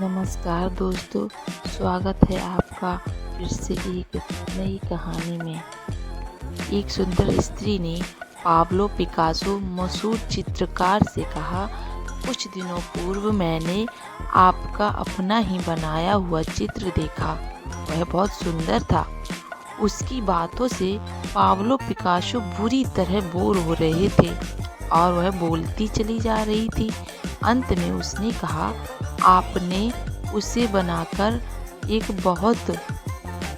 नमस्कार दोस्तों, स्वागत है आपका फिर से एक नई कहानी में। एक सुंदर स्त्री ने पाब्लो पिकासो मशहूर चित्रकार से कहा, कुछ दिनों पूर्व मैंने आपका अपना ही बनाया हुआ चित्र देखा। वह बहुत सुंदर था। उसकी बातों से पाब्लो पिकासो बुरी तरह बोर हो रहे थे और वह बोलती चली जा रही थी। अंत में उसने कहा, आपने उसे बनाकर एक बहुत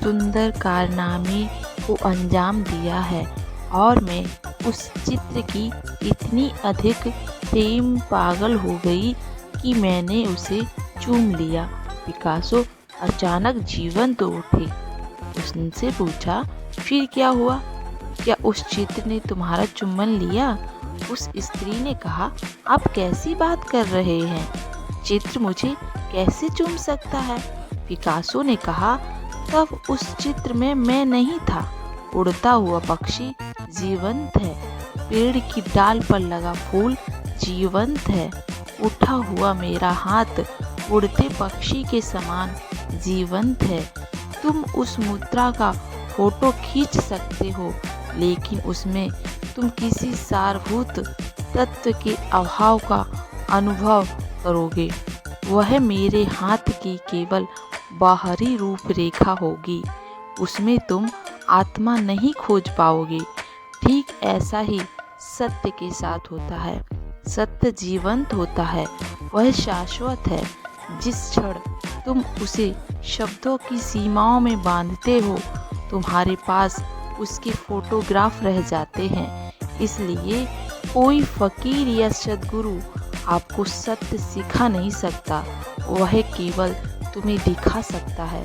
सुंदर कारनामे को अंजाम दिया है और मैं उस चित्र की इतनी अधिक प्रेम पागल हो गई कि मैंने उसे चूम लिया। पिकासो अचानक जीवंत उठे। उससे पूछा, फिर क्या हुआ? क्या उस चित्र ने तुम्हारा चुम्बन लिया? उस स्त्री ने कहा, आप कैसी बात कर रहे हैं? चित्र मुझे कैसे चूम सकता है? पिकासो ने कहा, तब उस चित्र में मैं नहीं था। उड़ता हुआ पक्षी जीवंत है, पेड़ की डाल पर लगा फूल जीवंत है, उठा हुआ मेरा हाथ उड़ते पक्षी के समान जीवंत है। तुम उस मुद्रा का फोटो खींच सकते हो, लेकिन उसमें तुम किसी सारभूत तत्व के अभाव का अनुभव करोगे। वह मेरे हाथ की केवल बाहरी रूपरेखा होगी, उसमें तुम आत्मा नहीं खोज पाओगे। ठीक ऐसा ही सत्य के साथ होता है। सत्य जीवंत होता है, वह शाश्वत है। जिस क्षण तुम उसे शब्दों की सीमाओं में बांधते हो, तुम्हारे पास उसके फोटोग्राफ रह जाते हैं। इसलिए कोई फकीर या सद्गुरु आपको सत्य सिखा नहीं सकता, वह केवल तुम्हें दिखा सकता है।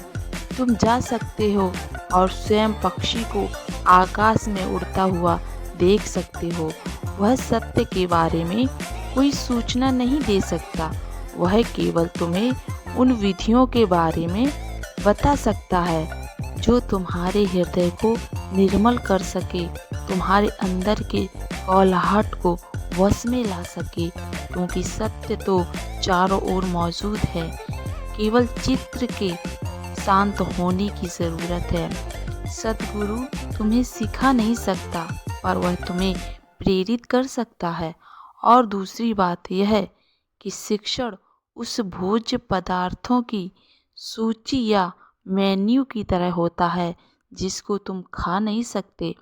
तुम जा सकते हो और स्वयं पक्षी को आकाश में उड़ता हुआ देख सकते हो। वह सत्य के बारे में कोई सूचना नहीं दे सकता, वह केवल तुम्हें उन विधियों के बारे में बता सकता है जो तुम्हारे हृदय को निर्मल कर सके, तुम्हारे अंदर के कौलाहट को वश में ला सके। क्योंकि सत्य तो चारों ओर मौजूद है, केवल चित्र के शांत होने की ज़रूरत है। सद्गुरु तुम्हें सिखा नहीं सकता, पर वह तुम्हें प्रेरित कर सकता है। और दूसरी बात यह है कि शिक्षण उस भोज्य पदार्थों की सूची या मेन्यू की तरह होता है जिसको तुम खा नहीं सकते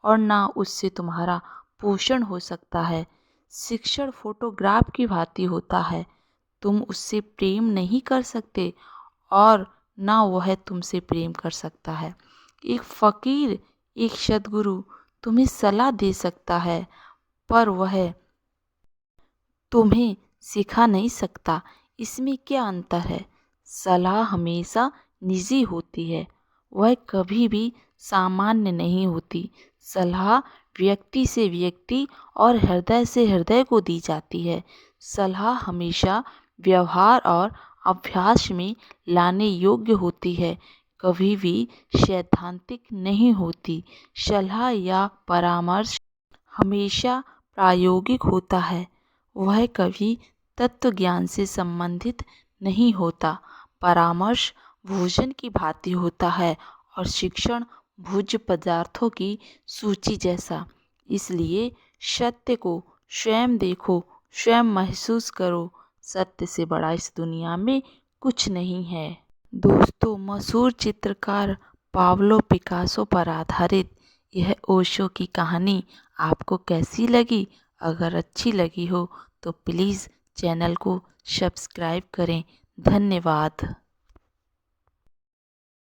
और ना उससे तुम्हारा पोषण हो सकता है। शिक्षण फोटोग्राफ की भांति होता है, तुम उससे प्रेम नहीं कर सकते और ना वह तुमसे प्रेम कर सकता है। एक फकीर, एक सद्गुरु तुम्हें सलाह दे सकता है, पर वह तुम्हें सिखा नहीं सकता। इसमें क्या अंतर है? सलाह हमेशा निजी होती है, वह कभी भी सामान्य नहीं होती। सलाह व्यक्ति से व्यक्ति और हृदय से हृदय को दी जाती है। सलाह हमेशा व्यवहार और अभ्यास में लाने योग्य होती है, कभी भी सैद्धांतिक नहीं होती। सलाह या परामर्श हमेशा प्रायोगिक होता है, वह कभी तत्व ज्ञान से संबंधित नहीं होता। परामर्श भोजन की भांति होता है और शिक्षण भोज्य पदार्थों की सूची जैसा। इसलिए सत्य को स्वयं देखो, स्वयं महसूस करो। सत्य से बड़ा इस दुनिया में कुछ नहीं है। दोस्तों, मशहूर चित्रकार पाब्लो पिकासो पर आधारित यह ओशो की कहानी आपको कैसी लगी? अगर अच्छी लगी हो तो प्लीज़ चैनल को सब्सक्राइब करें। धन्यवाद।